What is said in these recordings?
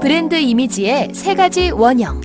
브랜드 이미지의 세 가지 원형.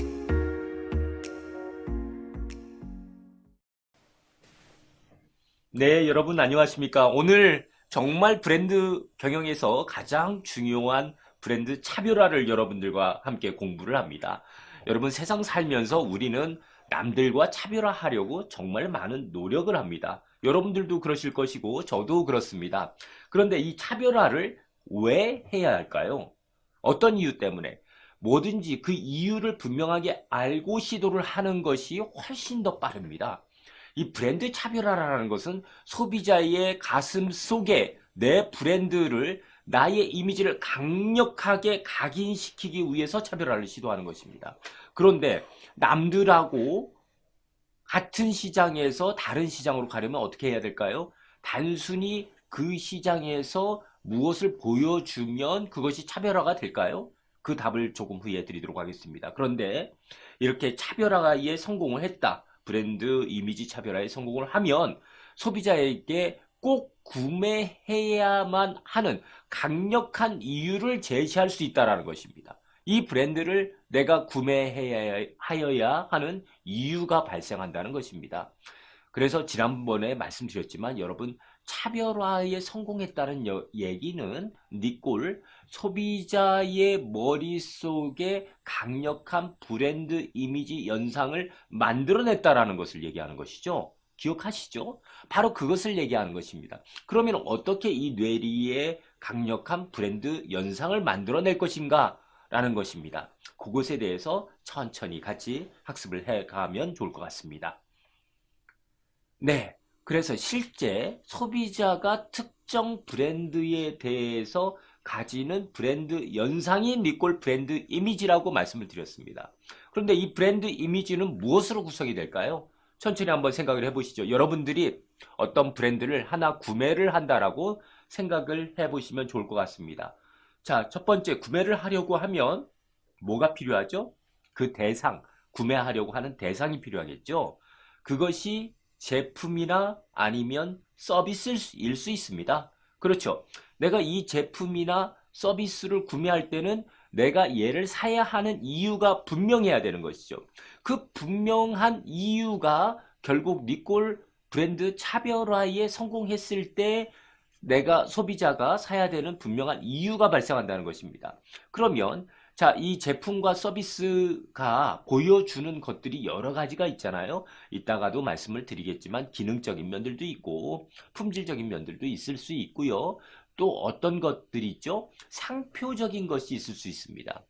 네, 여러분 안녕하십니까? 오늘 정말 브랜드 경영에서 가장 중요한 브랜드 차별화를 여러분들과 함께 공부를 합니다. 여러분 세상 살면서 우리는 남들과 차별화하려고 정말 많은 노력을 합니다. 여러분들도 그러실 것이고 저도 그렇습니다. 그런데 이 차별화를 왜 해야 할까요? 어떤 이유 때문에? 뭐든지 그 이유를 분명하게 알고 시도를 하는 것이 훨씬 더 빠릅니다. 이 브랜드 차별화라는 것은 소비자의 가슴 속에 내 브랜드를, 나의 이미지를 강력하게 각인시키기 위해서 차별화를 시도하는 것입니다. 그런데 남들하고 같은 시장에서 다른 시장으로 가려면 어떻게 해야 될까요? 단순히 그 시장에서 무엇을 보여주면 그것이 차별화가 될까요? 그 답을 조금 후에 드리도록 하겠습니다. 그런데 이렇게 차별화에 성공을 했다. 브랜드 이미지 차별화에 성공을 하면 소비자에게 꼭 구매해야만 하는 강력한 이유를 제시할 수 있다는 것입니다. 이 브랜드를 내가 구매하여야 하는 이유가 발생한다는 것입니다. 그래서 지난번에 말씀드렸지만 여러분 차별화에 성공했다는 얘기는 니꼴 소비자의 머릿속에 강력한 브랜드 이미지 연상을 만들어냈다라는 것을 얘기하는 것이죠. 기억하시죠? 바로 그것을 얘기하는 것입니다. 그러면 어떻게 이 뇌리에 강력한 브랜드 연상을 만들어낼 것인가? 라는 것입니다. 그것에 대해서 천천히 같이 학습을 해가면 좋을 것 같습니다. 네. 그래서 실제 소비자가 특정 브랜드에 대해서 가지는 브랜드 연상이 니꼴 브랜드 이미지라고 말씀을 드렸습니다. 그런데 이 브랜드 이미지는 무엇으로 구성이 될까요? 천천히 한번 생각을 해보시죠. 여러분들이 어떤 브랜드를 하나 구매를 한다라고 생각을 해보시면 좋을 것 같습니다. 자, 첫 번째 구매를 하려고 하면 뭐가 필요하죠? 그 대상, 구매하려고 하는 대상이 필요하겠죠? 그것이 제품이나 아니면 서비스일 수 있습니다. 그렇죠. 내가 이 제품이나 서비스를 구매할 때는 내가 얘를 사야 하는 이유가 분명해야 되는 것이죠. 그 분명한 이유가 결국 니꼴 브랜드 차별화에 성공했을 때 내가 소비자가 사야 되는 분명한 이유가 발생한다는 것입니다. 그러면 자, 이 제품과 서비스가 보여주는 것들이 여러 가지가 있잖아요. 이따가도 말씀을 드리겠지만 기능적인 면들도 있고 품질적인 면들도 있을 수 있고요. 또 어떤 것들이 있죠? 상표적인 것이 있을 수 있습니다.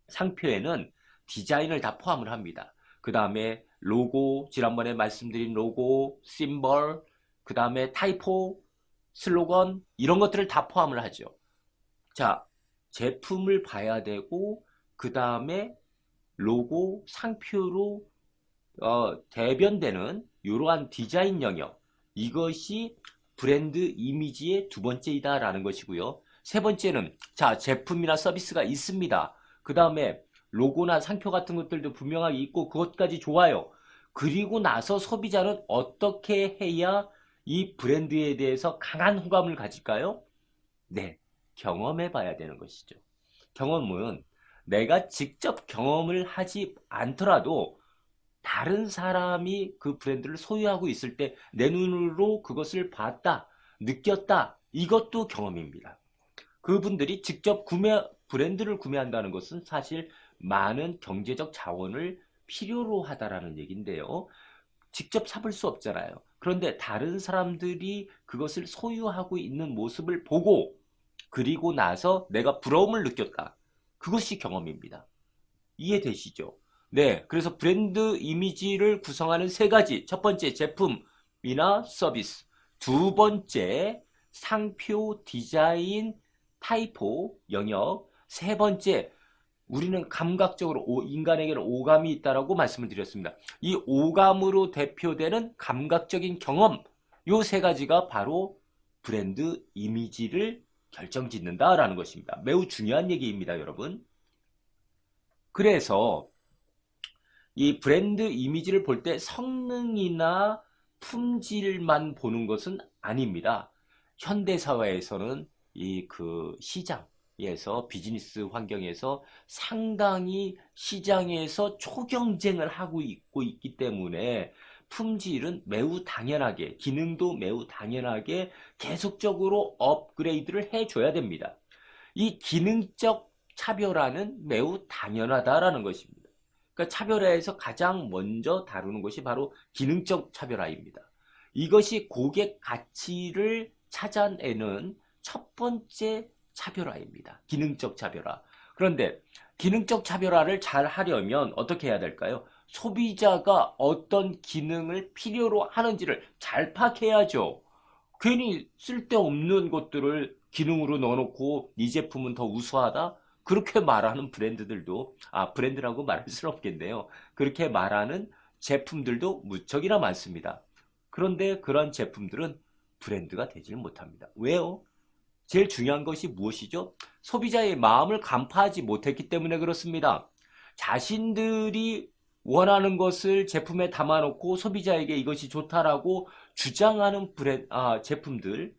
상표에는 디자인을 다 포함을 합니다. 그 다음에 로고, 지난번에 말씀드린 로고, 심벌, 그 다음에 타이포, 슬로건 이런 것들을 다 포함을 하죠. 자, 제품을 봐야 되고 그 다음에 로고, 상표로 대변되는 이러한 디자인 영역, 이것이 브랜드 이미지의 두 번째이다라는 것이고요. 세 번째는 자, 제품이나 서비스가 있습니다. 그 다음에 로고나 상표 같은 것들도 분명하게 있고 그것까지 좋아요. 그리고 나서 소비자는 어떻게 해야 이 브랜드에 대해서 강한 호감을 가질까요? 네, 경험해 봐야 되는 것이죠. 경험은 내가 직접 경험을 하지 않더라도 다른 사람이 그 브랜드를 소유하고 있을 때 내 눈으로 그것을 봤다, 느꼈다, 이것도 경험입니다. 그분들이 직접 브랜드를 구매한다는 것은 사실 많은 경제적 자원을 필요로 하다라는 얘기인데요. 직접 사볼 수 없잖아요. 그런데 다른 사람들이 그것을 소유하고 있는 모습을 보고 그리고 나서 내가 부러움을 느꼈다. 그것이 경험입니다. 이해되시죠? 네, 그래서 브랜드 이미지를 구성하는 세 가지. 첫 번째, 제품이나 서비스. 두 번째, 상표, 디자인, 타이포, 영역. 세 번째, 우리는 감각적으로 인간에게는 오감이 있다라고 말씀을 드렸습니다. 이 오감으로 대표되는 감각적인 경험, 요 세 가지가 바로 브랜드 이미지를 결정짓는다라는 것입니다. 매우 중요한 얘기입니다, 여러분. 그래서 이 브랜드 이미지를 볼 때 성능이나 품질만 보는 것은 아닙니다. 현대 사회에서는 이 시장, 비즈니스 환경에서 상당히 시장에서 초경쟁을 하고 있기 때문에 품질은 매우 당연하게, 기능도 매우 당연하게 계속적으로 업그레이드를 해줘야 됩니다. 이 기능적 차별화는 매우 당연하다라는 것입니다. 그러니까 차별화에서 가장 먼저 다루는 것이 바로 기능적 차별화입니다. 이것이 고객 가치를 찾아내는 첫 번째 차별화입니다. 기능적 차별화. 그런데 기능적 차별화를 잘 하려면 어떻게 해야 될까요? 소비자가 어떤 기능을 필요로 하는지를 잘 파악해야죠. 괜히 쓸데없는 것들을 기능으로 넣어놓고 이 제품은 더 우수하다? 그렇게 말하는 브랜드들도, 브랜드라고 말할 수는 없겠네요. 그렇게 말하는 제품들도 무척이나 많습니다. 그런데 그런 제품들은 브랜드가 되지를 못합니다. 왜요? 제일 중요한 것이 무엇이죠? 소비자의 마음을 간파하지 못했기 때문에 그렇습니다. 자신들이 원하는 것을 제품에 담아놓고 소비자에게 이것이 좋다라고 주장하는 제품들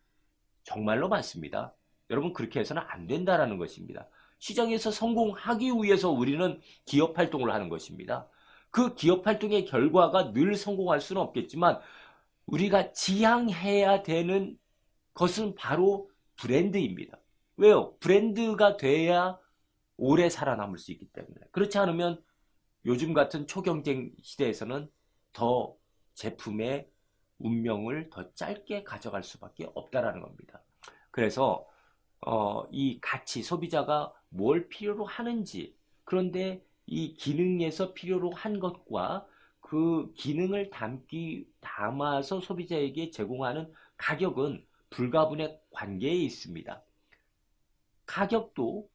정말로 많습니다. 여러분 그렇게 해서는 안 된다라는 것입니다. 시장에서 성공하기 위해서 우리는 기업 활동을 하는 것입니다. 그 기업 활동의 결과가 늘 성공할 수는 없겠지만 우리가 지향해야 되는 것은 바로 브랜드입니다. 왜요? 브랜드가 돼야 오래 살아남을 수 있기 때문에. 그렇지 않으면 요즘 같은 초경쟁 시대에서는 더 제품의 운명을 더 짧게 가져갈 수밖에 없다라는 겁니다. 그래서 이 가치, 소비자가 뭘 필요로 하는지, 그런데 이 기능에서 필요로 한 것과 그 기능을 담아서 소비자에게 제공하는 가격은 불가분의 관계에 있습니다. 가격도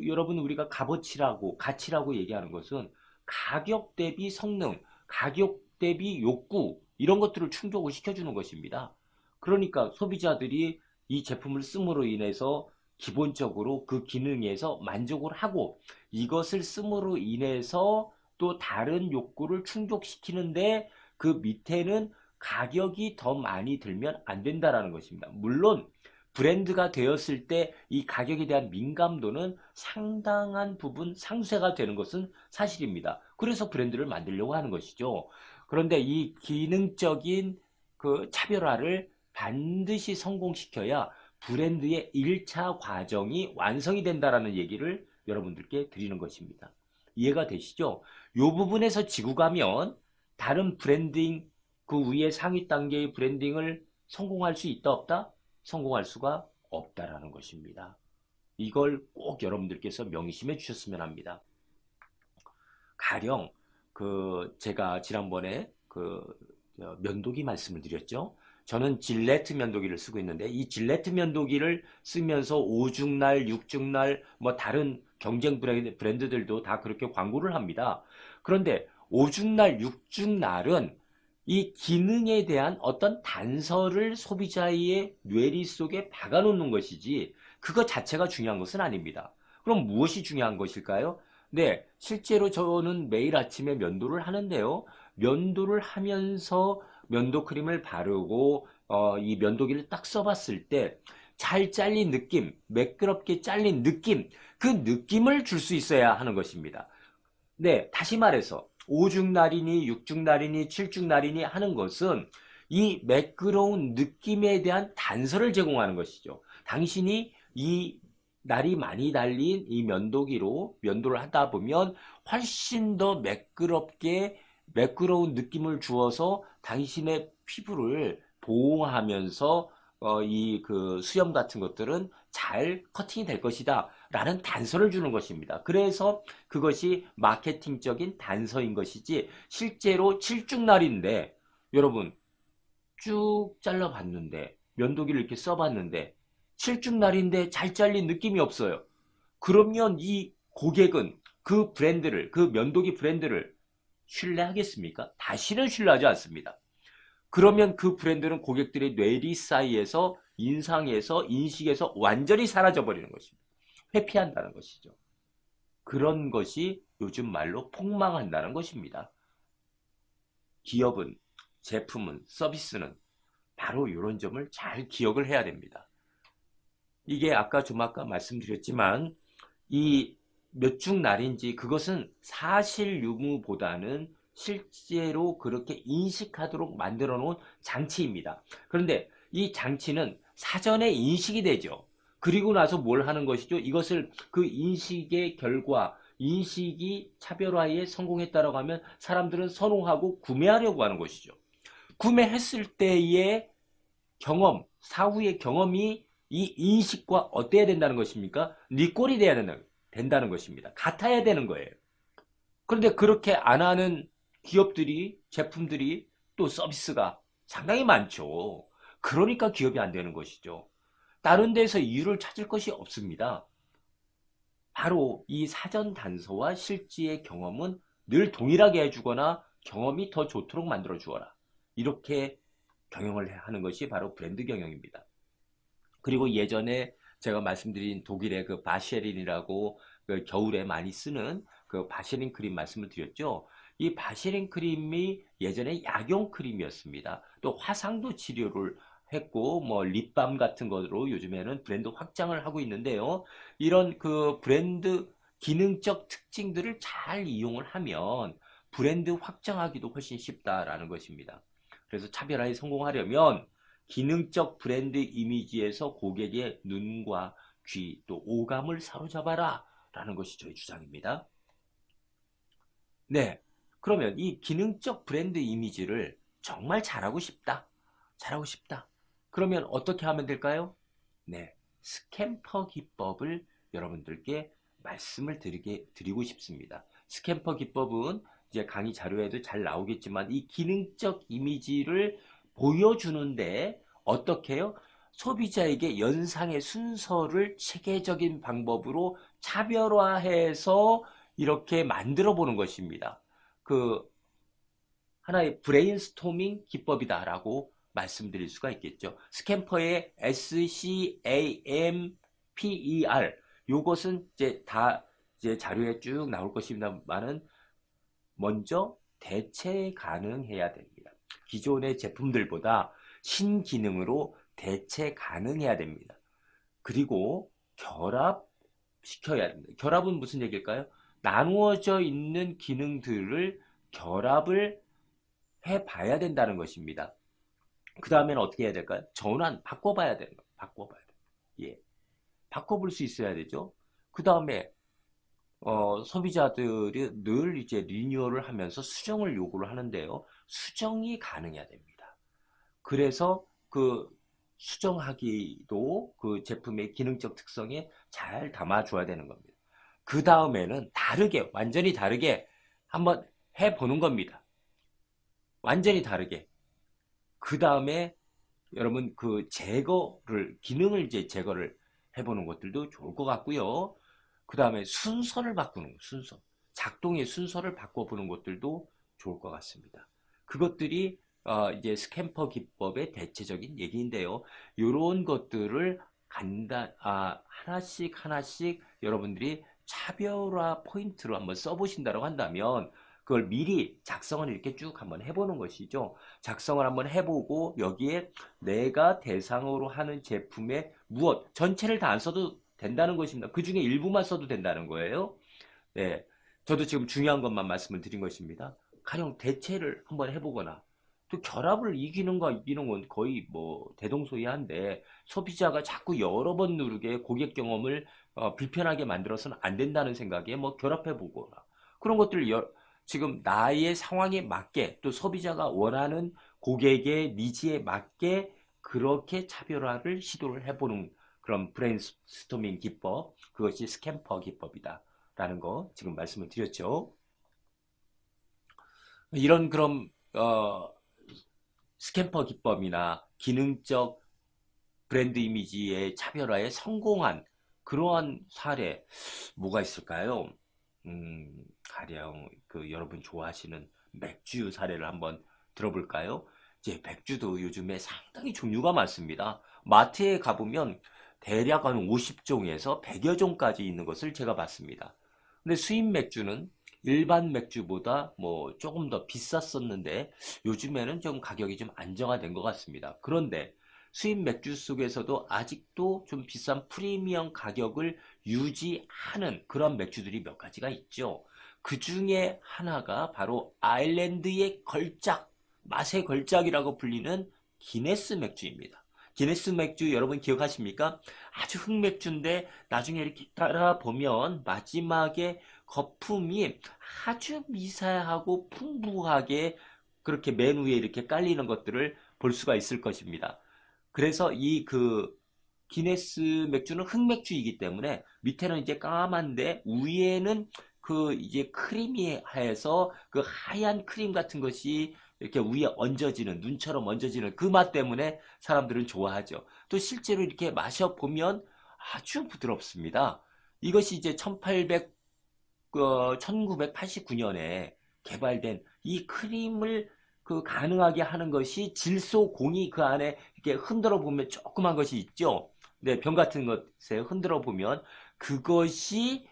여러분 우리가 값어치라고 가치라고 얘기하는 것은 가격 대비 성능, 가격 대비 욕구 이런 것들을 충족을 시켜주는 것입니다. 그러니까 소비자들이 이 제품을 씀으로 인해서 기본적으로 그 기능에서 만족을 하고 이것을 씀으로 인해서 또 다른 욕구를 충족시키는데 그 밑에는 가격이 더 많이 들면 안 된다라는 것입니다. 물론 브랜드가 되었을 때 이 가격에 대한 민감도는 상당한 부분 상쇄가 되는 것은 사실입니다. 그래서 브랜드를 만들려고 하는 것이죠. 그런데 이 기능적인 그 차별화를 반드시 성공시켜야 브랜드의 1차 과정이 완성이 된다라는 얘기를 여러분들께 드리는 것입니다. 이해가 되시죠? 이 부분에서 지고 가면 다른 브랜딩, 그 위에 상위 단계의 브랜딩을 성공할 수 있다 없다? 성공할 수가 없다라는 것입니다. 이걸 꼭 여러분들께서 명심해 주셨으면 합니다. 가령 제가 지난번에 면도기 말씀을 드렸죠. 저는 질레트 면도기를 쓰고 있는데 이 질레트 면도기를 쓰면서 오죽날, 육죽날 뭐 다른 경쟁 브랜드들도 다 그렇게 광고를 합니다. 그런데 오죽날, 육죽날은 이 기능에 대한 어떤 단서를 소비자의 뇌리 속에 박아놓는 것이지 그것 자체가 중요한 것은 아닙니다. 그럼 무엇이 중요한 것일까요? 네, 실제로 저는 매일 아침에 면도를 하는데요. 면도를 하면서 면도 크림을 바르고 이 면도기를 딱 써봤을 때 잘 잘린 느낌, 매끄럽게 잘린 느낌, 그 느낌을 줄 수 있어야 하는 것입니다. 네, 다시 말해서 5중날이니 6중날이니 7중날이니 하는 것은 이 매끄러운 느낌에 대한 단서를 제공하는 것이죠. 당신이 이 날이 많이 달린 이 면도기로 면도를 하다 보면 훨씬 더 매끄러운 느낌을 주어서 당신의 피부를 보호하면서 이 수염 같은 것들은 잘 커팅이 될 것이다 라는 단서를 주는 것입니다. 그래서 그것이 마케팅적인 단서인 것이지 실제로 7중날인데 여러분 쭉 잘라봤는데 면도기를 이렇게 써봤는데 7중날인데 잘 잘린 느낌이 없어요. 그러면 이 고객은 그 면도기 브랜드를 신뢰하겠습니까? 다시는 신뢰하지 않습니다. 그러면 그 브랜드는 고객들의 뇌리 사이에서 인상에서 인식에서 완전히 사라져 버리는 것입니다. 회피한다는 것이죠. 그런 것이 요즘 말로 폭망한다는 것입니다. 기업은, 제품은, 서비스는 바로 이런 점을 잘 기억을 해야 됩니다. 이게 아까 좀 아까 말씀드렸지만 이 몇 중 날인지 그것은 사실 유무보다는 실제로 그렇게 인식하도록 만들어 놓은 장치입니다. 그런데 이 장치는 사전에 인식이 되죠. 그리고 나서 뭘 하는 것이죠? 이것을 그 인식의 결과, 인식이 차별화에 성공했다라고 하면 사람들은 선호하고 구매하려고 하는 것이죠. 구매했을 때의 경험, 사후의 경험이 이 인식과 어때야 된다는 것입니까? 니 꼴이 돼야 된다는 것입니다. 같아야 되는 거예요. 그런데 그렇게 안 하는 기업들이, 제품들이 또 서비스가 상당히 많죠. 그러니까 기업이 안 되는 것이죠. 다른 데서 이유를 찾을 것이 없습니다. 바로 이 사전 단서와 실제의 경험은 늘 동일하게 해주거나 경험이 더 좋도록 만들어 주어라. 이렇게 경영을 하는 것이 바로 브랜드 경영입니다. 그리고 예전에 제가 말씀드린 독일의 그 바쉐린이라고 그 겨울에 많이 쓰는 그 바쉐린 크림 말씀을 드렸죠. 이 바쉐린 크림이 예전에 약용 크림이었습니다. 또 화상도 치료를 했고 뭐 립밤 같은 것으로 요즘에는 브랜드 확장을 하고 있는데요. 이런 그 브랜드 기능적 특징들을 잘 이용을 하면 브랜드 확장하기도 훨씬 쉽다라는 것입니다. 그래서 차별화에 성공하려면 기능적 브랜드 이미지에서 고객의 눈과 귀 또 오감을 사로잡아라 라는 것이 저희 주장입니다. 네, 그러면 이 기능적 브랜드 이미지를 정말 잘하고 싶다. 잘하고 싶다. 그러면 어떻게 하면 될까요? 네, 스캠퍼 기법을 여러분들께 말씀을 드리고 싶습니다. 스캠퍼 기법은 이제 강의 자료에도 잘 나오겠지만 이 기능적 이미지를 보여주는데 어떻게 해요? 소비자에게 연상의 순서를 체계적인 방법으로 차별화해서 이렇게 만들어 보는 것입니다. 그 하나의 브레인스토밍 기법이다라고 말씀드릴 수가 있겠죠. 스캠퍼의 SCAMPER 요것은 이제 다 이제 자료에 쭉 나올 것입니다만은 먼저 대체 가능해야 됩니다. 기존의 제품들보다 신기능으로 대체 가능해야 됩니다. 그리고 결합시켜야 됩니다. 결합은 무슨 얘기일까요? 나누어져 있는 기능들을 결합을 해봐야 된다는 것입니다. 그 다음에는 어떻게 해야 될까요? 전환, 바꿔봐야 되는 거예요. 바꿔봐야 돼요. 예. 바꿔볼 수 있어야 되죠. 그 다음에 소비자들이 늘 이제 리뉴얼을 하면서 수정을 요구를 하는데요. 수정이 가능해야 됩니다. 그래서 그 수정하기도 그 제품의 기능적 특성에 잘 담아줘야 되는 겁니다. 그 다음에는 다르게, 완전히 다르게 한번 해보는 겁니다. 완전히 다르게. 그 다음에 여러분 그 기능을 이제 제거를 해보는 것들도 좋을 것 같고요. 그 다음에 순서를 바꾸는 거, 순서. 작동의 순서를 바꿔보는 것들도 좋을 것 같습니다. 그것들이 이제 스캠퍼 기법의 대체적인 얘기인데요. 이런 것들을 하나씩 하나씩 여러분들이 차별화 포인트로 한번 써보신다고 한다면 그걸 미리 작성을 이렇게 쭉 한번 해보는 것이죠. 작성을 한번 해보고 여기에 내가 대상으로 하는 제품의 무엇, 전체를 다 안 써도 된다는 것입니다. 그 중에 일부만 써도 된다는 거예요. 네, 저도 지금 중요한 것만 말씀을 드린 것입니다. 가령 대체를 한번 해보거나 또 결합을 이기는 건 거의 뭐 대동소이한데 소비자가 자꾸 여러 번 누르게 고객 경험을 불편하게 만들어서는 안 된다는 생각에 뭐 결합해보거나 그런 것들을 지금 나의 상황에 맞게 또 소비자가 원하는 고객의 니즈에 맞게 그렇게 차별화를 시도를 해보는 그런 브레인스토밍 기법, 그것이 스캠퍼 기법이다 라는 거 지금 말씀을 드렸죠. 이런 그럼 스캠퍼 기법이나 기능적 브랜드 이미지의 차별화에 성공한 그러한 사례 뭐가 있을까요? 가령 그 여러분 좋아하시는 맥주 사례를 한번 들어볼까요? 이제 맥주도 요즘에 상당히 종류가 많습니다. 마트에 가보면 대략 한 50종에서 100여 종까지 있는 것을 제가 봤습니다. 근데 수입 맥주는 일반 맥주보다 뭐 조금 더 비쌌었는데 요즘에는 좀 가격이 좀 안정화된 것 같습니다. 그런데 수입 맥주 속에서도 아직도 좀 비싼 프리미엄 가격을 유지하는 그런 맥주들이 몇 가지가 있죠. 그 중에 하나가 바로 아일랜드의 걸작, 맛의 걸작이라고 불리는 기네스 맥주입니다. 기네스 맥주 여러분 기억하십니까? 아주 흑맥주인데 나중에 이렇게 따라 보면 마지막에 거품이 아주 미세하고 풍부하게 그렇게 맨 위에 이렇게 깔리는 것들을 볼 수가 있을 것입니다. 그래서 이 기네스 맥주는 흑맥주이기 때문에 밑에는 이제 까만데 위에는 그 이제 크리미해서 그 하얀 크림 같은 것이 이렇게 위에 얹어지는 눈처럼 얹어지는 그 맛 때문에 사람들은 좋아하죠. 또 실제로 이렇게 마셔보면 아주 부드럽습니다. 이것이 이제 1989년에 개발된 이 크림을 가능하게 하는 것이 질소공이 그 안에 이렇게 흔들어 보면 조그만 것이 있죠. 네, 병 같은 것에 흔들어 보면 그것이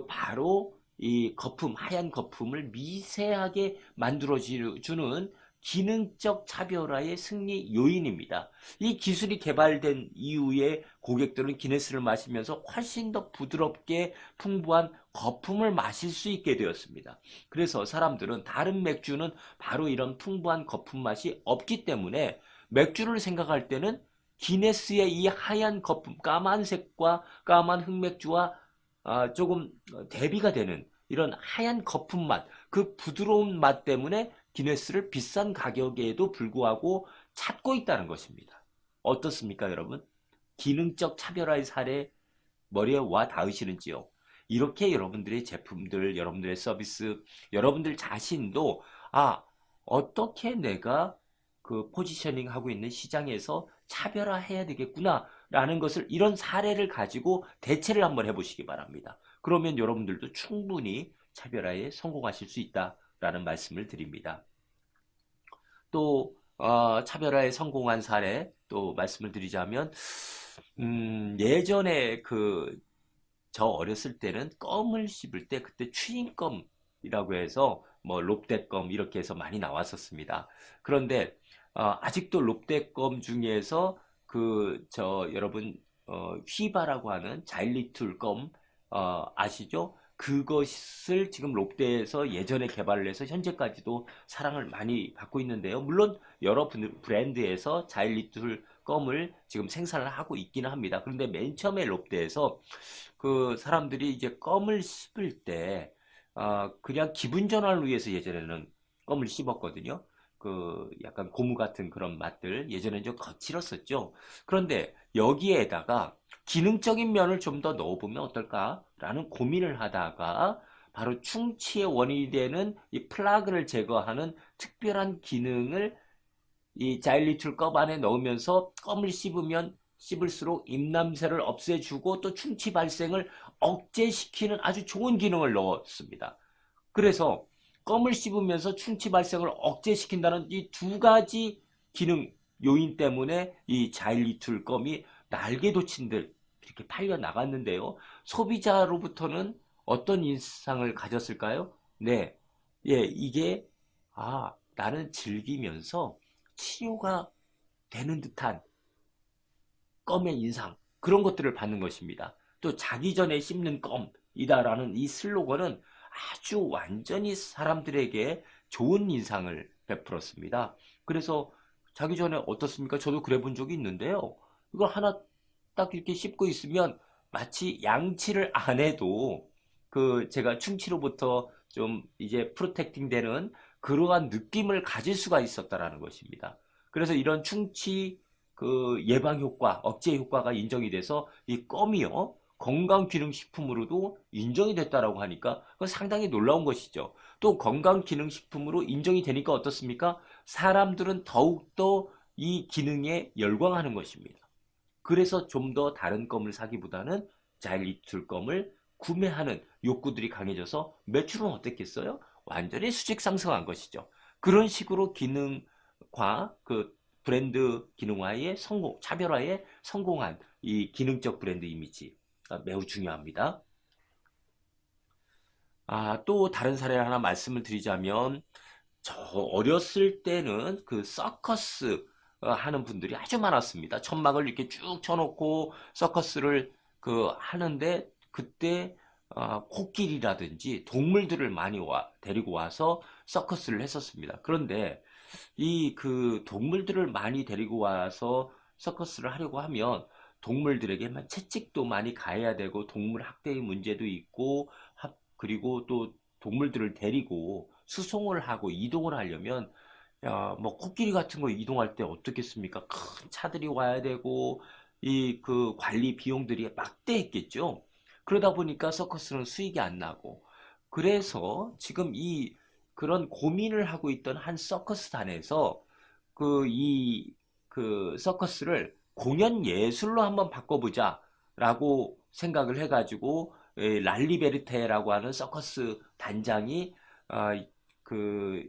바로 이 거품, 하얀 거품을 미세하게 만들어 주는 기능적 차별화의 승리 요인입니다. 이 기술이 개발된 이후에 고객들은 기네스를 마시면서 훨씬 더 부드럽게 풍부한 거품을 마실 수 있게 되었습니다. 그래서 사람들은 다른 맥주는 바로 이런 풍부한 거품 맛이 없기 때문에 맥주를 생각할 때는 기네스의 이 하얀 거품, 까만색과 까만 흑맥주와 조금 대비가 되는 이런 하얀 거품 맛, 그 부드러운 맛 때문에 기네스를 비싼 가격에도 불구하고 찾고 있다는 것입니다. 어떻습니까, 여러분? 기능적 차별화의 사례 머리에 와 닿으시는지요? 이렇게 여러분들의 제품들, 여러분들의 서비스, 여러분들 자신도 어떻게 내가 포지셔닝 하고 있는 시장에서 차별화해야 되겠구나 라는 것을 이런 사례를 가지고 대체를 한번 해보시기 바랍니다. 그러면 여러분들도 충분히 차별화에 성공하실 수 있다라는 말씀을 드립니다. 또 차별화에 성공한 사례 또 말씀을 드리자면 예전에 저 어렸을 때는 껌을 씹을 때 그때 추인껌이라고 해서 뭐 롯데껌 이렇게 해서 많이 나왔었습니다. 그런데 아직도 롯데껌 중에서 여러분 휘바라고 하는 자일리툴 껌 아시죠? 그것을 지금 롯데에서 예전에 개발을 해서 현재까지도 사랑을 많이 받고 있는데요. 물론 여러 브랜드에서 자일리툴 껌을 지금 생산을 하고 있기는 합니다. 그런데 맨 처음에 롯데에서 사람들이 이제 껌을 씹을 때 그냥 기분 전환을 위해서 예전에는 껌을 씹었거든요. 약간 고무 같은 그런 맛들 예전엔 좀 거칠었었죠. 그런데 여기에다가 기능적인 면을 좀 더 넣어보면 어떨까라는 고민을 하다가 바로 충치의 원인이 되는 이 플라그를 제거하는 특별한 기능을 이 자일리툴 껌 안에 넣으면서 껌을 씹으면 씹을수록 입냄새를 없애주고 또 충치 발생을 억제시키는 아주 좋은 기능을 넣었습니다. 그래서 껌을 씹으면서 충치 발생을 억제시킨다는 이 두 가지 기능 요인 때문에 이 자일리툴 껌이 날개 돋친 듯 이렇게 팔려 나갔는데요. 소비자로부터는 어떤 인상을 가졌을까요? 네, 예, 이게 나는 즐기면서 치료가 되는 듯한 껌의 인상 그런 것들을 받는 것입니다. 또 자기 전에 씹는 껌이다라는 이 슬로건은 아주 완전히 사람들에게 좋은 인상을 베풀었습니다. 그래서 자기 전에 어떻습니까? 저도 그래 본 적이 있는데요. 이거 하나 딱 이렇게 씹고 있으면 마치 양치를 안 해도 제가 충치로부터 좀 이제 프로텍팅 되는 그러한 느낌을 가질 수가 있었다라는 것입니다. 그래서 이런 충치 예방 효과, 억제 효과가 인정이 돼서 이 껌이요. 건강기능식품으로도 인정이 됐다라고 하니까 그건 상당히 놀라운 것이죠. 또 건강기능식품으로 인정이 되니까 어떻습니까? 사람들은 더욱더 이 기능에 열광하는 것입니다. 그래서 좀 더 다른 껌을 사기보다는 자일리툴 껌을 구매하는 욕구들이 강해져서 매출은 어땠겠어요? 완전히 수직 상승한 것이죠. 그런 식으로 기능과 브랜드 기능화의 성공, 차별화에 성공한 이 기능적 브랜드 이미지 매우 중요합니다. 또 다른 사례를 하나 말씀을 드리자면 저 어렸을 때는 서커스 하는 분들이 아주 많았습니다. 천막을 이렇게 쭉 쳐놓고 서커스를 하는데 그때 코끼리라든지 동물들을 많이 데리고 와서 서커스를 했었습니다. 그런데 이 동물들을 많이 데리고 와서 서커스를 하려고 하면 동물들에게만 채찍도 많이 가해야 되고 동물 학대의 문제도 있고 그리고 또 동물들을 데리고 수송을 하고 이동을 하려면 뭐 코끼리 같은 거 이동할 때 어떻겠습니까? 큰 차들이 와야 되고 관리 비용들이 막대했겠죠. 그러다 보니까 서커스는 수익이 안 나고 그래서 지금 그런 고민을 하고 있던 한 서커스단에서 서커스를 공연 예술로 한번 바꿔보자라고 생각을 해가지고 랄리베르테라고 하는 서커스 단장이 그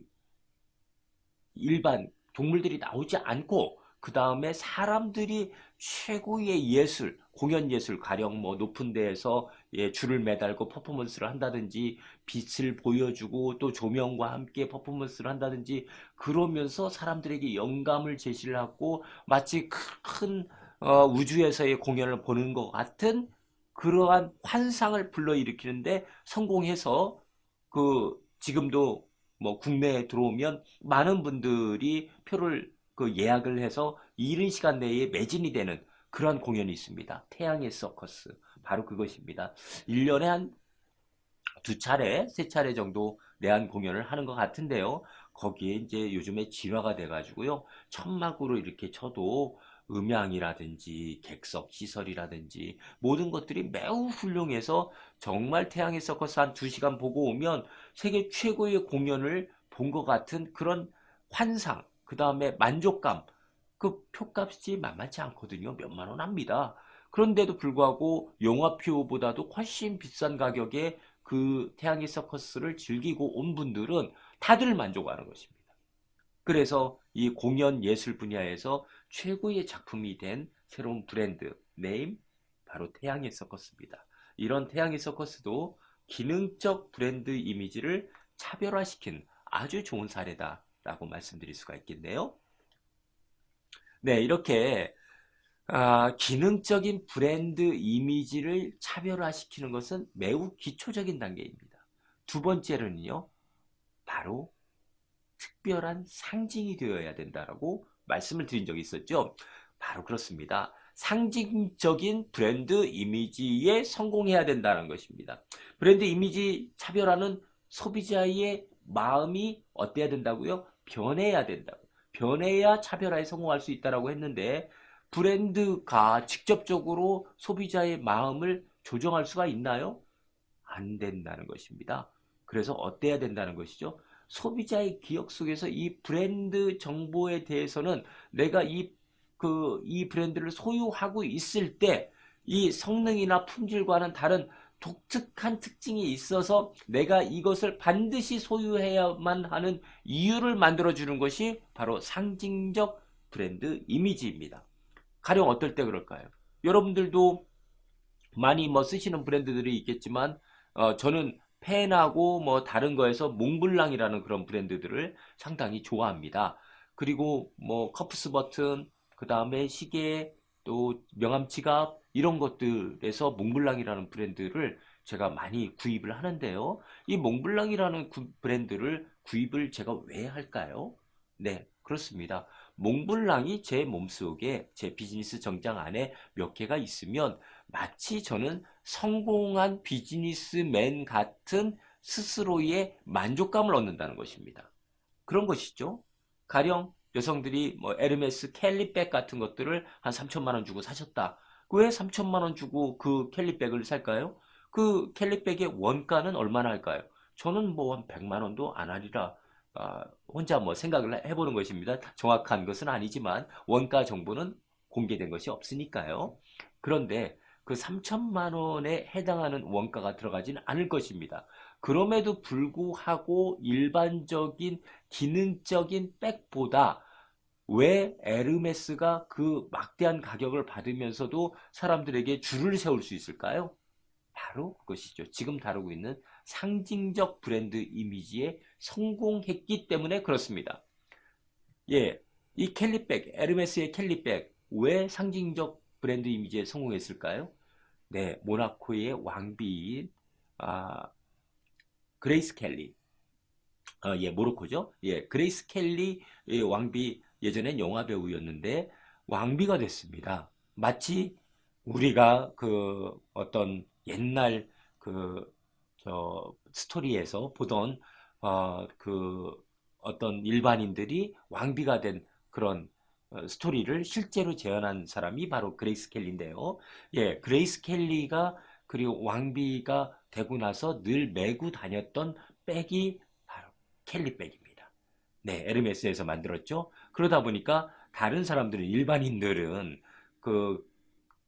일반 동물들이 나오지 않고 그 다음에 사람들이 최고의 예술, 공연 예술, 가령 뭐 높은 데에서 줄을 매달고 퍼포먼스를 한다든지 빛을 보여주고 또 조명과 함께 퍼포먼스를 한다든지 그러면서 사람들에게 영감을 제시를 하고 마치 큰 우주에서의 공연을 보는 것 같은 그러한 환상을 불러일으키는데 성공해서 지금도 뭐 국내에 들어오면 많은 분들이 표를 예약을 해서 이른 시간 내에 매진이 되는 그런 공연이 있습니다. 태양의 서커스. 바로 그것입니다. 1년에 한 2차례, 3차례 정도 내한 공연을 하는 것 같은데요. 거기에 이제 요즘에 진화가 돼가지고요. 천막으로 이렇게 쳐도 음향이라든지 객석 시설이라든지 모든 것들이 매우 훌륭해서 정말 태양의 서커스 한 2시간 보고 오면 세계 최고의 공연을 본 것 같은 그런 환상, 그 다음에 만족감, 그 표값이 만만치 않거든요. 몇만 원 합니다. 그런데도 불구하고 영화표보다도 훨씬 비싼 가격에 태양의 서커스를 즐기고 온 분들은 다들 만족하는 것입니다. 그래서 이 공연 예술 분야에서 최고의 작품이 된 새로운 브랜드 네임 바로 태양의 서커스입니다. 이런 태양의 서커스도 기능적 브랜드 이미지를 차별화시킨 아주 좋은 사례다라고 말씀드릴 수가 있겠네요. 네, 이렇게 기능적인 브랜드 이미지를 차별화시키는 것은 매우 기초적인 단계입니다. 두 번째로는요, 바로 특별한 상징이 되어야 된다라고 말씀을 드린 적이 있었죠. 바로 그렇습니다. 상징적인 브랜드 이미지에 성공해야 된다는 것입니다. 브랜드 이미지 차별화는 소비자의 마음이 어때야 된다고요? 변해야 된다고. 변해야 차별화에 성공할 수 있다고 했는데 브랜드가 직접적으로 소비자의 마음을 조정할 수가 있나요? 안 된다는 것입니다. 그래서 어때야 된다는 것이죠? 소비자의 기억 속에서 이 브랜드 정보에 대해서는 내가 이 브랜드를 소유하고 있을 때 이 성능이나 품질과는 다른 독특한 특징이 있어서 내가 이것을 반드시 소유해야만 하는 이유를 만들어주는 것이 바로 상징적 브랜드 이미지입니다. 가령 어떨 때 그럴까요? 여러분들도 많이 뭐 쓰시는 브랜드들이 있겠지만 저는 펜하고 뭐 다른 거에서 몽블랑이라는 그런 브랜드들을 상당히 좋아합니다. 그리고 뭐 커프스 버튼, 그 다음에 시계, 또 명함 지갑 이런 것들에서 몽블랑이라는 브랜드를 제가 많이 구입을 하는데요. 이 몽블랑이라는 브랜드를 구입을 제가 왜 할까요? 네, 그렇습니다. 몽블랑이 제 몸속에 제 비즈니스 정장 안에 몇 개가 있으면 마치 저는 성공한 비즈니스맨 같은 스스로의 만족감을 얻는다는 것입니다. 그런 것이죠. 가령 여성들이 뭐 에르메스 캘리백 같은 것들을 한 3천만 원 주고 사셨다. 왜 3천만 원 주고 그 캘리백을 살까요? 그 캘리백의 원가는 얼마나 할까요? 저는 뭐 한 100만 원도 안 하리라 혼자 뭐 생각을 해보는 것입니다. 정확한 것은 아니지만 원가 정보는 공개된 것이 없으니까요. 그런데 그 3천만 원에 해당하는 원가가 들어가지는 않을 것입니다. 그럼에도 불구하고 일반적인 기능적인 백보다 왜 에르메스가 그 막대한 가격을 받으면서도 사람들에게 줄을 세울 수 있을까요? 바로 그것이죠. 지금 다루고 있는 상징적 브랜드 이미지에 성공했기 때문에 그렇습니다. 예, 이 캘리백, 에르메스의 캘리백, 왜 상징적 브랜드 이미지에 성공했을까요? 네, 모나코의 왕비인 그레이스 켈리, 예, 모로코죠. 예, 그레이스 켈리 왕비 예전엔 영화 배우였는데 왕비가 됐습니다. 마치 우리가 그 어떤 옛날 그 스토리에서 보던 그 어떤 일반인들이 왕비가 된 그런 스토리를 실제로 재현한 사람이 바로 그레이스 켈리인데요. 예, 그레이스 켈리가 그리고 왕비가 되고 나서 늘 메고 다녔던 백이 바로 켈리백입니다. 네, 에르메스에서 만들었죠. 그러다 보니까 다른 사람들은 일반인들은 그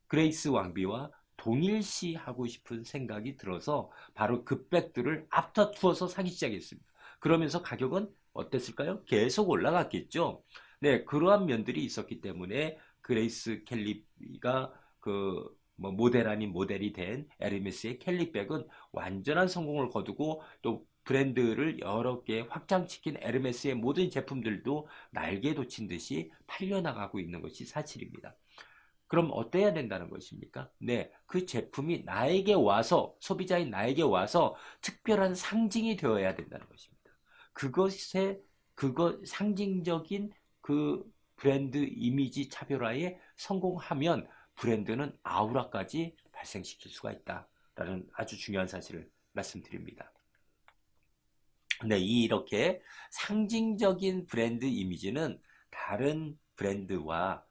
그레이스 왕비와 동일시하고 싶은 생각이 들어서 바로 그 백들을 앞다투어서 사기 시작했습니다. 그러면서 가격은 어땠을까요? 계속 올라갔겠죠. 네, 그러한 면들이 있었기 때문에 그레이스 켈리가 그 뭐 모델 아닌 모델이 된 에르메스의 켈리백은 완전한 성공을 거두고 또 브랜드를 여러 개 확장시킨 에르메스의 모든 제품들도 날개 돋친 듯이 팔려나가고 있는 것이 사실입니다. 그럼 어때야 된다는 것입니까? 네, 그 제품이 나에게 와서, 소비자인 나에게 와서 특별한 상징이 되어야 된다는 것입니다. 상징적인 그 브랜드 이미지 차별화에 성공하면 브랜드는 아우라까지 발생시킬 수가 있다라는 아주 중요한 사실을 말씀드립니다. 네, 이렇게 상징적인 브랜드 이미지는 다른 브랜드와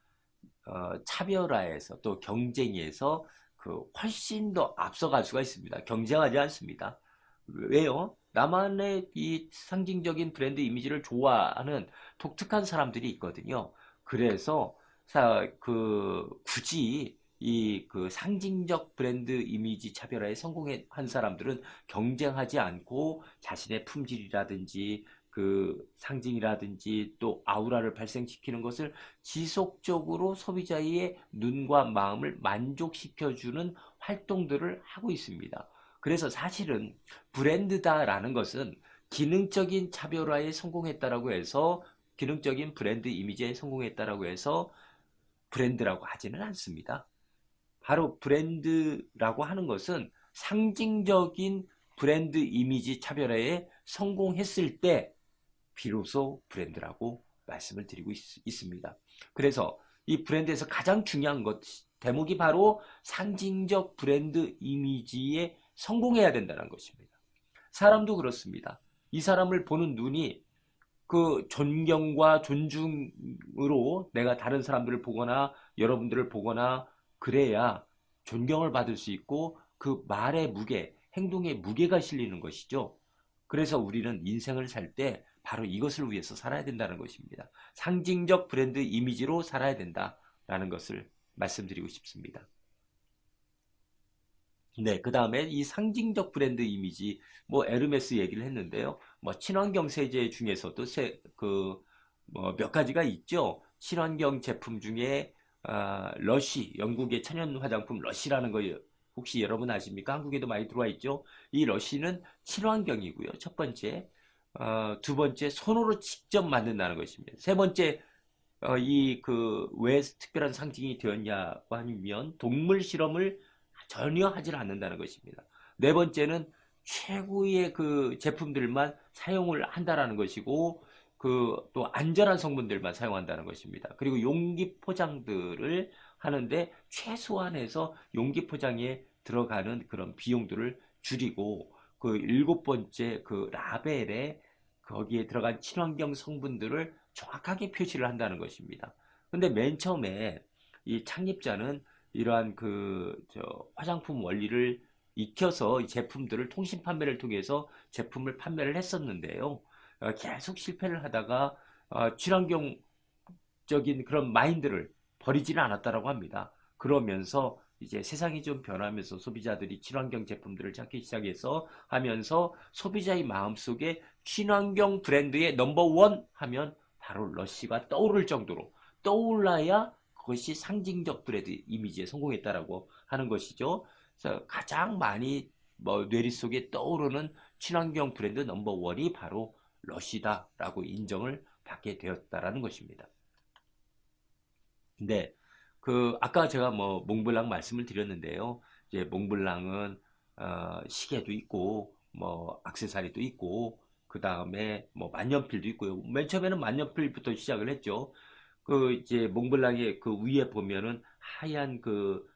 차별화에서 또 경쟁에서 그 훨씬 더 앞서갈 수가 있습니다. 경쟁하지 않습니다. 왜요? 나만의 이 상징적인 브랜드 이미지를 좋아하는 독특한 사람들이 있거든요. 그래서 굳이 이 그 상징적 브랜드 이미지 차별화에 성공한 사람들은 경쟁하지 않고 자신의 품질이라든지 그 상징이라든지 또 아우라를 발생시키는 것을 지속적으로 소비자의 눈과 마음을 만족시켜주는 활동들을 하고 있습니다. 그래서 사실은 브랜드다라는 것은 기능적인 차별화에 성공했다라고 해서 기능적인 브랜드 이미지에 성공했다라고 해서 브랜드라고 하지는 않습니다. 바로 브랜드라고 하는 것은 상징적인 브랜드 이미지 차별화에 성공했을 때 비로소 브랜드라고 말씀을 드리고 있습니다. 그래서 이 브랜드에서 가장 중요한 것 대목이 바로 상징적 브랜드 이미지에 성공해야 된다는 것입니다. 사람도 그렇습니다. 이 사람을 보는 눈이 그 존경과 존중으로 내가 다른 사람들을 보거나 여러분들을 보거나 그래야 존경을 받을 수 있고 그 말의 무게, 행동의 무게가 실리는 것이죠. 그래서 우리는 인생을 살 때 바로 이것을 위해서 살아야 된다는 것입니다. 상징적 브랜드 이미지로 살아야 된다라는 것을 말씀드리고 싶습니다. 네, 그 다음에 이 상징적 브랜드 이미지, 뭐 에르메스 얘기를 했는데요. 뭐 친환경 세제 중에서도 뭐 몇 가지가 있죠. 친환경 제품 중에 러쉬, 영국의 천연 화장품 러쉬라는 거 혹시 여러분 아십니까? 한국에도 많이 들어와 있죠. 이 러쉬는 친환경이고요. 첫 번째, 두 번째 손으로 직접 만든다는 것입니다. 세 번째, 왜 특별한 상징이 되었냐고 하면 동물 실험을 전혀 하질 않는다는 것입니다. 네 번째는 최고의 그 제품들만 사용을 한다라는 것이고 또 안전한 성분들만 사용한다는 것입니다. 그리고 용기 포장들을 하는데 최소한에서 용기 포장에 들어가는 그런 비용들을 줄이고 그 일곱 번째 그 라벨에 거기에 들어간 친환경 성분들을 정확하게 표시를 한다는 것입니다. 근데 맨 처음에 이 창립자는 이러한 화장품 원리를 익혀서 이 제품들을 통신 판매를 통해서 제품을 판매를 했었는데요. 계속 실패를 하다가 친환경적인 그런 마인드를 버리지는 않았다라고 합니다. 그러면서 이제 세상이 좀 변하면서 소비자들이 친환경 제품들을 찾기 시작해서 하면서 소비자의 마음속에 친환경 브랜드의 넘버원 하면 바로 러쉬가 떠오를 정도로 떠올라야 그것이 상징적 브랜드 이미지에 성공했다라고 하는 것이죠. 그래서 가장 많이 뇌리 속에 떠오르는 친환경 브랜드 넘버원이 바로 러쉬다라고 인정을 받게 되었다라는 것입니다. 근데 그 아까 제가 뭐 몽블랑 말씀을 드렸는데요. 이제 몽블랑은 시계도 있고 뭐 액세서리도 있고 그 다음에 뭐 만년필도 있고요. 맨 처음에는 만년필부터 시작을 했죠. 그 이제 몽블랑의 그 위에 보면은 하얀 그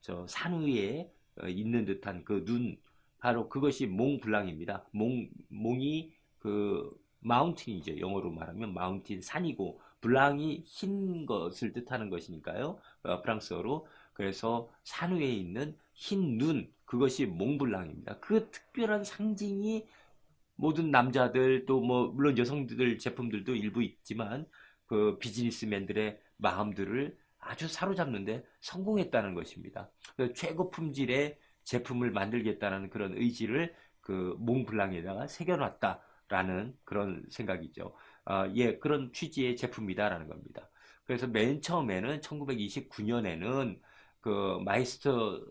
저 산 위에 있는 듯한 그 눈, 바로 그것이 몽블랑입니다. 몽이 그 마운틴이죠. 영어로 말하면 마운틴, 산이고 블랑이 흰 것을 뜻하는 것이니까요. 프랑스어로. 그래서 산 위에 있는 흰 눈, 그것이 몽블랑입니다. 그 특별한 상징이 모든 남자들, 또 뭐 물론 여성들 제품들도 일부 있지만 그 비즈니스맨들의 마음들을 아주 사로잡는데 성공했다는 것입니다. 최고 품질의 제품을 만들겠다는 그런 의지를 그 몽블랑에다가 새겨놨다라는 그런 생각이죠. 예, 그런 취지의 제품이다라는 겁니다. 그래서 맨 처음에는 1929년에는 그 마이스터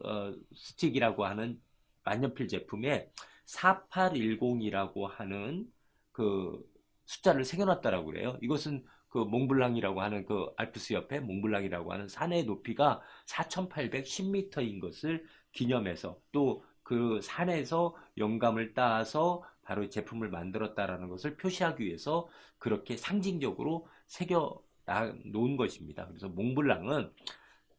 스틱이라고 하는 만년필 제품에 4810이라고 하는 그 숫자를 새겨놨다라고 그래요. 이것은 그 몽블랑이라고 하는 그 알프스 옆에 몽블랑이라고 하는 산의 높이가 4810m인 것을 기념해서, 또 그 산에서 영감을 따서 바로 제품을 만들었다라는 것을 표시하기 위해서 그렇게 상징적으로 새겨 놓은 것입니다. 그래서 몽블랑은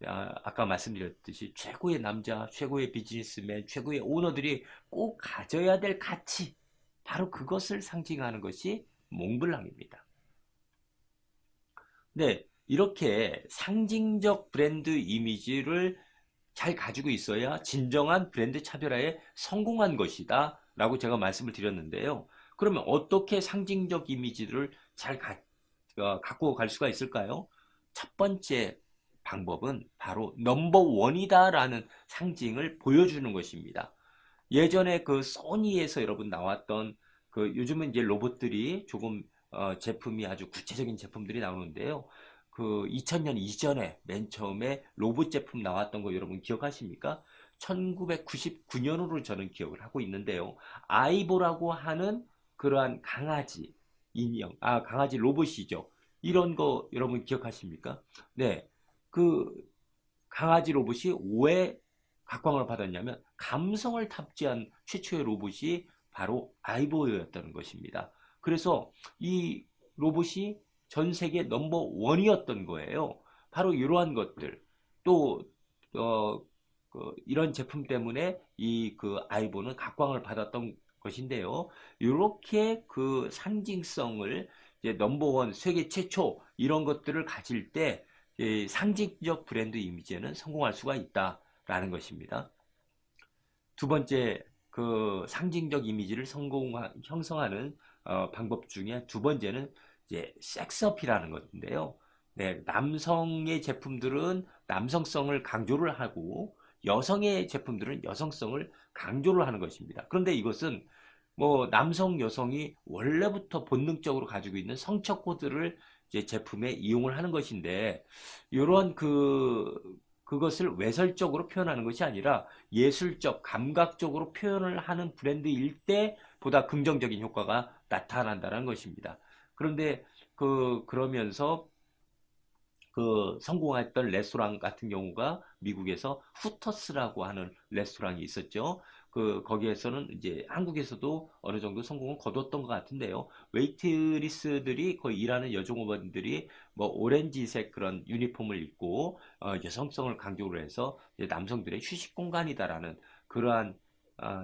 아까 말씀드렸듯이 최고의 남자, 최고의 비즈니스맨, 최고의 오너들이 꼭 가져야 될 가치, 바로 그것을 상징하는 것이 몽블랑입니다. 네, 이렇게 상징적 브랜드 이미지를 잘 가지고 있어야 진정한 브랜드 차별화에 성공한 것이다 라고 제가 말씀을 드렸는데요. 그러면 어떻게 상징적 이미지를 잘 갖고 갈 수가 있을까요? 첫 번째 방법은 바로 넘버 원이다 라는 상징을 보여주는 것입니다. 예전에 그 소니에서 여러분 나왔던 그 요즘은 이제 로봇들이 조금 제품이 아주 구체적인 제품들이 나오는데요. 그 2000년 이전에 맨 처음에 로봇 제품 나왔던 거 여러분 기억하십니까? 1999년으로 저는 기억을 하고 있는데요. 아이보라고 하는 그러한 강아지 인형, 강아지 로봇이죠. 이런 거 여러분 기억하십니까? 네. 그 강아지 로봇이 왜 각광을 받았냐면 감성을 탑재한 최초의 로봇이 바로 아이보였다는 것입니다. 그래서 이 로봇이 전 세계 넘버 원이었던 거예요. 바로 이러한 것들, 또 어, 이런 제품 때문에 이 그 아이보는 각광을 받았던 것인데요. 이렇게 그 상징성을 이제 넘버 원, 세계 최초 이런 것들을 가질 때 상징적 브랜드 이미지에는 성공할 수가 있다라는 것입니다. 두 번째, 그 상징적 이미지를 형성하는 방법 중에 두 번째는 이제 섹스 어필하는 것인데요. 네, 남성의 제품들은 남성성을 강조를 하고 여성의 제품들은 여성성을 강조를 하는 것입니다. 그런데 이것은 뭐 남성, 여성이 원래부터 본능적으로 가지고 있는 성적 코드를 이제 제품에 이용을 하는 것인데, 이런 그것을 외설적으로 표현하는 것이 아니라 예술적, 감각적으로 표현을 하는 브랜드일 때 보다 긍정적인 효과가 나타난다는 것입니다. 그런데 그러면서 그 성공했던 레스토랑 같은 경우가 미국에서 후터스라고 하는 레스토랑이 있었죠. 거기에서는 이제 한국에서도 어느 정도 성공을 거뒀던 것 같은데요. 웨이트리스들이 거의 일하는 여종업원들이 뭐 오렌지색 그런 유니폼을 입고 여성성을 강조를 해서 이제 남성들의 휴식 공간이다라는 그러한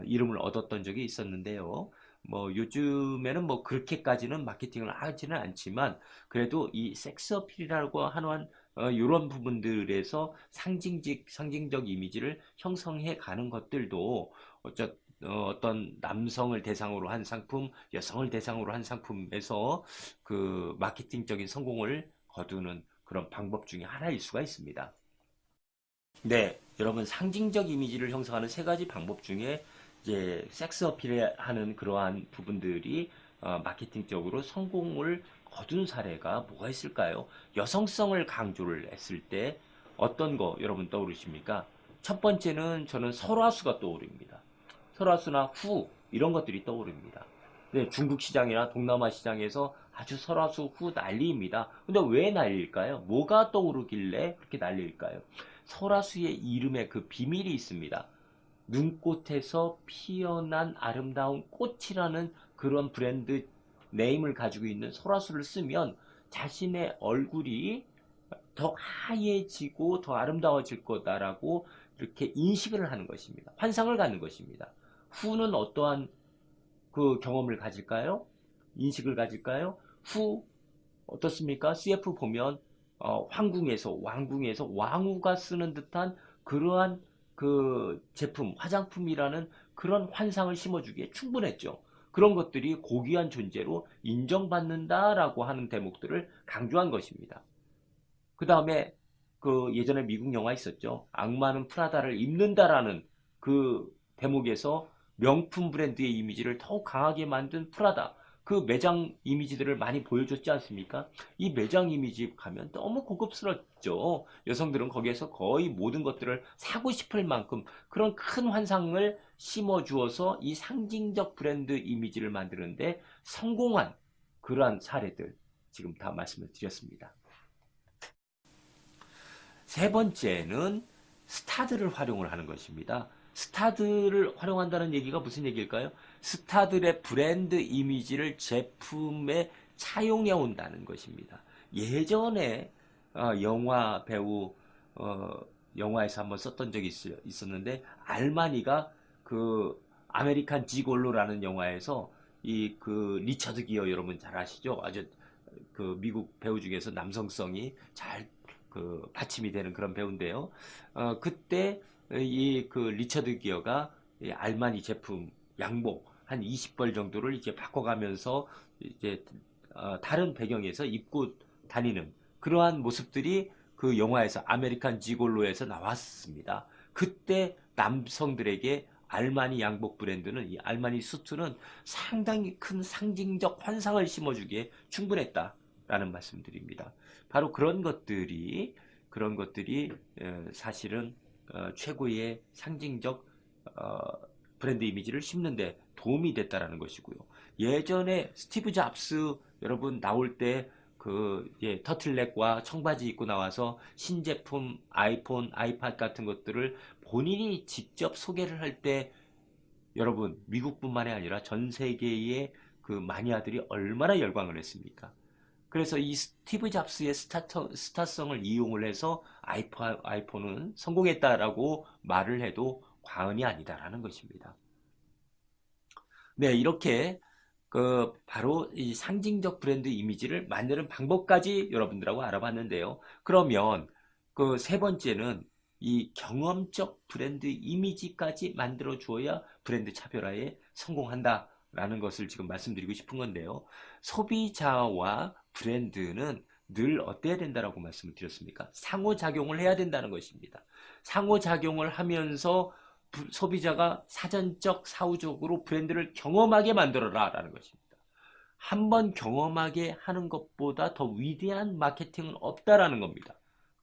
이름을 얻었던 적이 있었는데요. 뭐 요즘에는 뭐 그렇게까지는 마케팅을 하지는 않지만 그래도 이 섹스 어필이라고 하는 이런 부분들에서 상징적 이미지를 형성해 가는 것들도 어떤 남성을 대상으로 한 상품, 여성을 대상으로 한 상품에서 그 마케팅적인 성공을 거두는 그런 방법 중에 하나일 수가 있습니다. 네, 여러분 상징적 이미지를 형성하는 세 가지 방법 중에 이제 섹스 어필하는 그러한 부분들이 마케팅적으로 성공을 거둔 사례가 뭐가 있을까요? 여성성을 강조를 했을 때 어떤 거 여러분 떠오르십니까? 첫 번째는 저는 설화수가 떠오릅니다. 설화수나 후 이런 것들이 떠오릅니다. 네, 중국 시장이나 동남아 시장에서 아주 설화수 난리입니다. 근데 왜 난리일까요? 뭐가 떠오르길래 그렇게 난리일까요? 설화수의 이름에 그 비밀이 있습니다. 눈꽃에서 피어난 아름다운 꽃이라는 그런 브랜드 네임을 가지고 있는 설화수를 쓰면 자신의 얼굴이 더 하얘지고 더 아름다워질 거다라고 이렇게 인식을 하는 것입니다. 환상을 갖는 것입니다. 후는 어떠한 그 경험을 가질까요? 인식을 가질까요? 후 어떻습니까? CF 보면 황궁에서 왕궁에서 왕후가 쓰는 듯한 그러한 그 제품, 화장품이라는 그런 환상을 심어주기에 충분했죠. 그런 것들이 고귀한 존재로 인정받는다라고 하는 대목들을 강조한 것입니다. 그 다음에 그 예전에 미국 영화 있었죠. 악마는 프라다를 입는다라는 그 대목에서 명품 브랜드의 이미지를 더욱 강하게 만든 프라다. 그 매장 이미지들을 많이 보여줬지 않습니까? 이 매장 이미지 가면 너무 고급스럽죠. 여성들은 거기에서 거의 모든 것들을 사고 싶을 만큼 그런 큰 환상을 심어주어서 이 상징적 브랜드 이미지를 만드는데 성공한 그러한 사례들 지금 다 말씀을 드렸습니다. 세 번째는 스타들을 활용을 하는 것입니다. 스타들을 활용한다는 얘기가 무슨 얘기일까요? 스타들의 브랜드 이미지를 제품에 차용해 온다는 것입니다. 예전에 영화 배우 영화에서 한번 썼던 적이 있었는데 알마니가 그 아메리칸 지골로라는 영화에서 이 그 리처드 기어 여러분 잘 아시죠? 아주 그 미국 배우 중에서 남성성이 잘 그 받침이 되는 그런 배우인데요. 그때 이 그 리처드 기어가 이 알마니 제품 양복 한 20벌 정도를 이제 바꿔가면서 이제 다른 배경에서 입고 다니는 그러한 모습들이 그 영화에서 아메리칸 지골로에서 나왔습니다. 그때 남성들에게 알마니 양복 브랜드는 이 알마니 수트는 상당히 큰 상징적 환상을 심어주기에 충분했다라는 말씀드립니다. 바로 그런 것들이 사실은 최고의 상징적 브랜드 이미지를 심는데 도움이 됐다라는 것이고요. 예전에 스티브 잡스 여러분 나올 때 그 터틀넥과 청바지 입고 나와서 신제품 아이폰, 아이팟 같은 것들을 본인이 직접 소개를 할 때 여러분 미국뿐만이 아니라 전 세계의 그 마니아들이 얼마나 열광을 했습니까? 그래서 이 스티브 잡스의 스타성을 이용을 해서 아이폰은 성공했다라고 말을 해도 과언이 아니다라는 것입니다. 네, 이렇게 그 바로 이 상징적 브랜드 이미지를 만드는 방법까지 여러분들하고 알아봤는데요. 그러면 그 세 번째는 이 경험적 브랜드 이미지까지 만들어 주어야 브랜드 차별화에 성공한다라는 것을 지금 말씀드리고 싶은 건데요. 소비자와 브랜드는 늘 어때야 된다라고 말씀을 드렸습니까? 상호작용을 해야 된다는 것입니다. 상호작용을 하면서 소비자가 사전적, 사후적으로 브랜드를 경험하게 만들어라 라는 것입니다. 한번 경험하게 하는 것보다 더 위대한 마케팅은 없다라는 겁니다.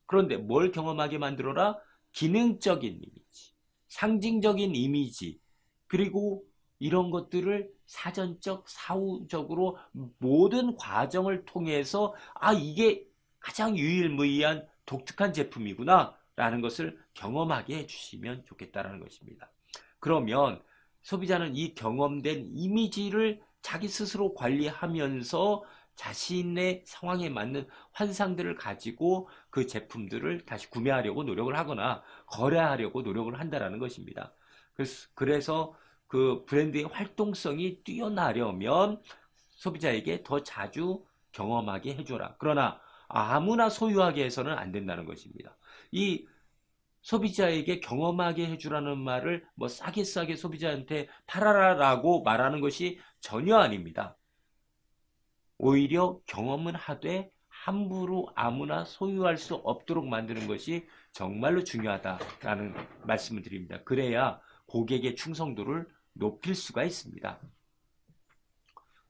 그런데 뭘 경험하게 만들어라? 기능적인 이미지, 상징적인 이미지, 그리고 이런 것들을 사전적, 사후적으로 모든 과정을 통해서 이게 가장 유일무이한 독특한 제품이구나 라는 것을 경험하게 해주시면 좋겠다라는 것입니다. 그러면 소비자는 이 경험된 이미지를 자기 스스로 관리하면서 자신의 상황에 맞는 환상들을 가지고 그 제품들을 다시 구매하려고 노력을 하거나 거래하려고 노력을 한다는 것입니다. 그래서 그 브랜드의 활동성이 뛰어나려면 소비자에게 더 자주 경험하게 해줘라. 그러나 아무나 소유하게 해서는 안 된다는 것입니다. 이 소비자에게 경험하게 해주라는 말을 뭐 싸게 소비자한테 팔아라라고 말하는 것이 전혀 아닙니다. 오히려 경험은 하되 함부로 아무나 소유할 수 없도록 만드는 것이 정말로 중요하다라는 말씀을 드립니다. 그래야 고객의 충성도를 높일 수가 있습니다.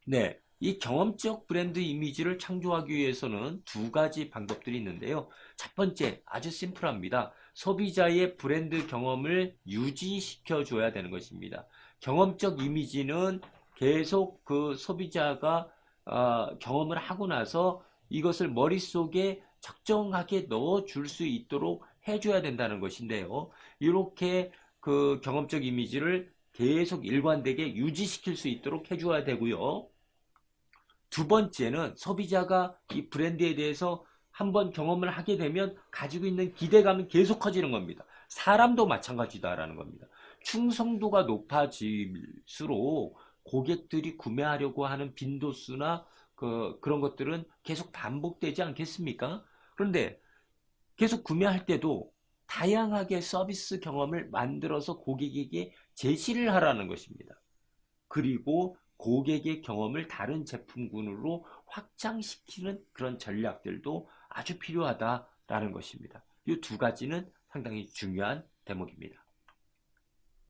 네, 이 경험적 브랜드 이미지를 창조하기 위해서는 두 가지 방법들이 있는데요. 첫 번째, 아주 심플합니다. 소비자의 브랜드 경험을 유지시켜 줘야 되는 것입니다. 경험적 이미지는 계속 그 소비자가 경험을 하고 나서 이것을 머릿속에 적정하게 넣어줄 수 있도록 해줘야 된다는 것인데요. 이렇게 그 경험적 이미지를 계속 일관되게 유지시킬 수 있도록 해줘야 되고요. 두 번째는 소비자가 이 브랜드에 대해서 한번 경험을 하게 되면 가지고 있는 기대감이 계속 커지는 겁니다. 사람도 마찬가지다라는 겁니다. 충성도가 높아질수록 고객들이 구매하려고 하는 빈도수나 그런 것들은 계속 반복되지 않겠습니까? 그런데 계속 구매할 때도 다양하게 서비스 경험을 만들어서 고객에게 제시를 하라는 것입니다. 그리고 고객의 경험을 다른 제품군으로 확장시키는 그런 전략들도 아주 필요하다라는 것입니다. 이 두 가지는 상당히 중요한 대목입니다.